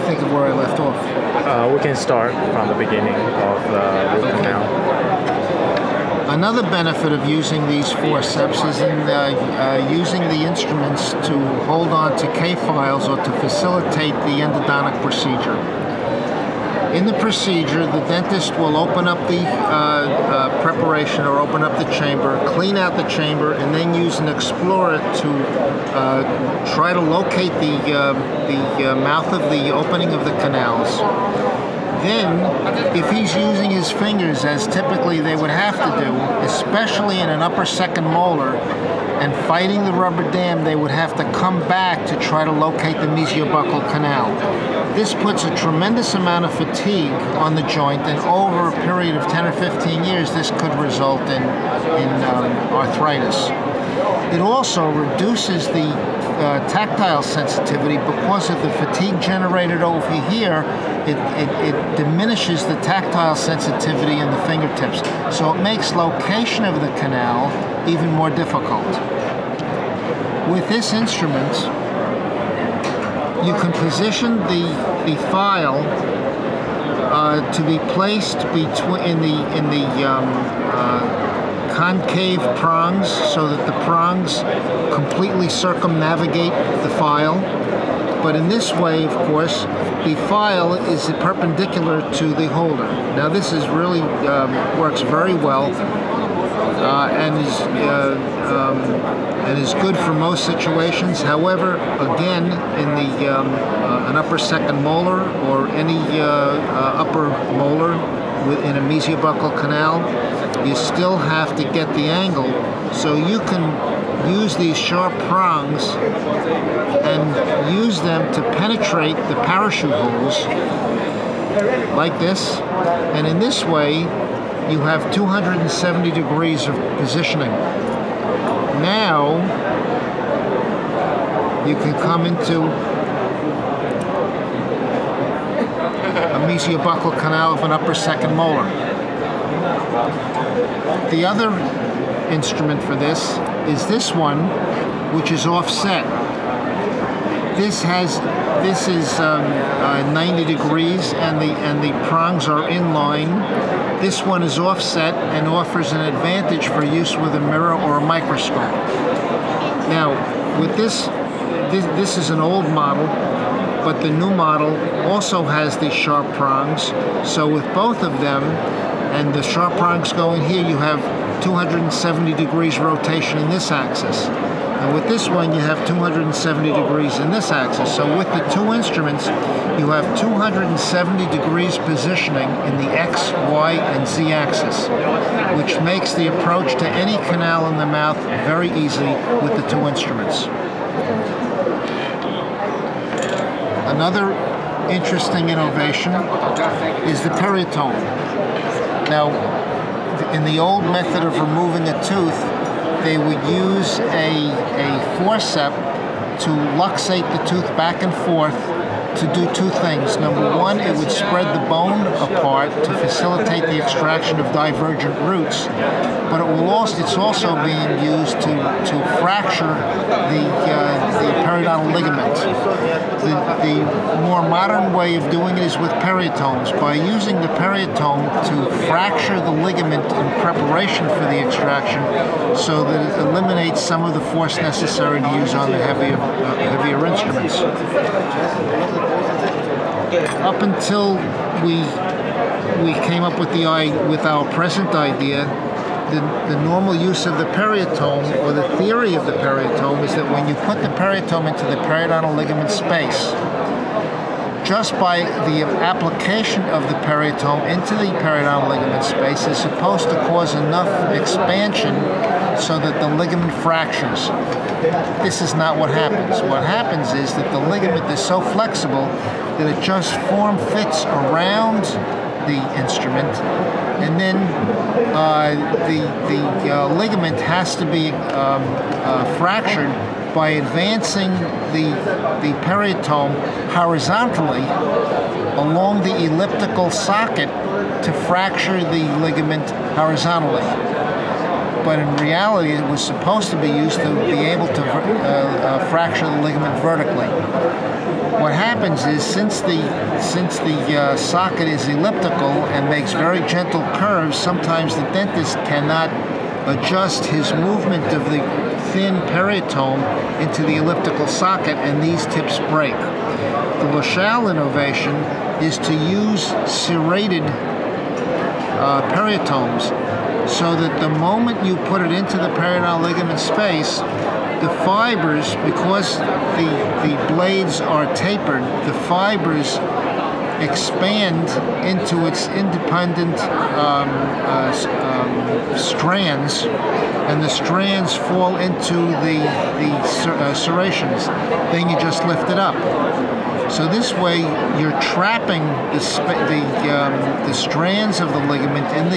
think of where I left off? We can start from the beginning of the root canal. Another benefit of using these forceps is in using the instruments to hold on to K-files or to facilitate the endodontic procedure. In the procedure, the dentist will open up the preparation or open up the chamber, clean out the chamber, and then use an explorer to try to locate the mouth of the opening of the canals. Then, if he's using his fingers, as typically they would have to do, especially in an upper second molar, and fighting the rubber dam, they would have to come back to try to locate the mesiobuccal canal. This puts a tremendous amount of fatigue on the joint, and over a period of 10 or 15 years, this could result in arthritis. It also reduces the tactile sensitivity because of the fatigue generated over here. It diminishes the tactile sensitivity in the fingertips, so it makes location of the canal even more difficult. With this instrument, you can position the file to be placed between in the concave prongs, so that the prongs completely circumnavigate the file. But in this way, of course, the file is perpendicular to the holder. Now this is really works very well and is good for most situations. However, again, in the an upper second molar or any upper molar in a mesiobuccal canal, you still have to get the angle, so you can use these sharp prongs and use them to penetrate the parachute holes like this, and in this way you have 270 degrees of positioning. Now you can come into a mesiobuccal canal of an upper second molar. The other instrument for this is this one, which is offset. This is 90 degrees, and the prongs are in line. This one is offset and offers an advantage for use with a mirror or a microscope. Now, with this is an old model, but the new model also has these sharp prongs. So with both of them, and the sharp prongs going here, you have 270 degrees rotation in this axis. And with this one, you have 270 degrees in this axis. So with the two instruments, you have 270 degrees positioning in the X, Y, and Z axis, which makes the approach to any canal in the mouth very easy with the two instruments. Another interesting innovation is the periotome. Now, in the old method of removing a tooth, they would use a forceps to luxate the tooth back and forth to do two things. Number one, it would spread the bone apart to facilitate the extraction of divergent roots, but it's also being used to fracture the periodontal ligament. The more modern way of doing it is with periotomes, by using the periotome to fracture the ligament in preparation for the extraction, so that it eliminates some of the force necessary to use on the heavier instruments. Up until we came up with our present idea, the normal use of the periotome, or the theory of the periotome, is that when you put the periotome into the periodontal ligament space, just by the application of the periotome into the periodontal ligament space is supposed to cause enough expansion so that the ligament fractures. This is not what happens. What happens is that the ligament is so flexible that it just fits around the instrument, and then the ligament has to be fractured by advancing the periotome horizontally along the elliptical socket to fracture the ligament horizontally. but in reality it was supposed to be used to be able to fracture the ligament vertically. What happens is, since the socket is elliptical and makes very gentle curves, sometimes the dentist cannot adjust his movement of the thin periotome into the elliptical socket, and these tips break. The Laschal innovation is to use serrated periotomes, so that the moment you put it into the periodontal ligament space, the fibers, because the blades are tapered, the fibers expand into its independent strands, and the strands fall into the serrations. Then you just lift it up. So this way, you're trapping the strands of the ligament in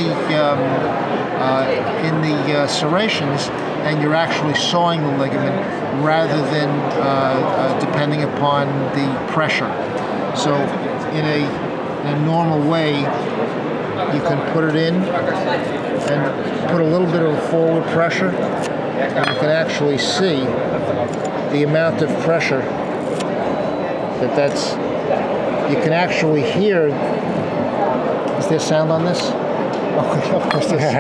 the serrations, and you're actually sawing the ligament rather than depending upon the pressure. So in a normal way, you can put it in and put a little bit of forward pressure, and you can actually see the amount of pressure that's, you can actually hear. Is there sound on this? Oh, of course, this is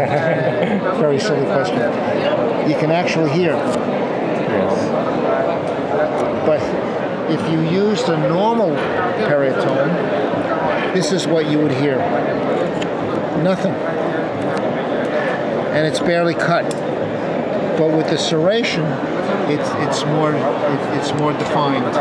very silly question. You can actually hear. Yes. But if you used a normal periotome, this is what you would hear. Nothing. And it's barely cut. But with the serration, it's more defined.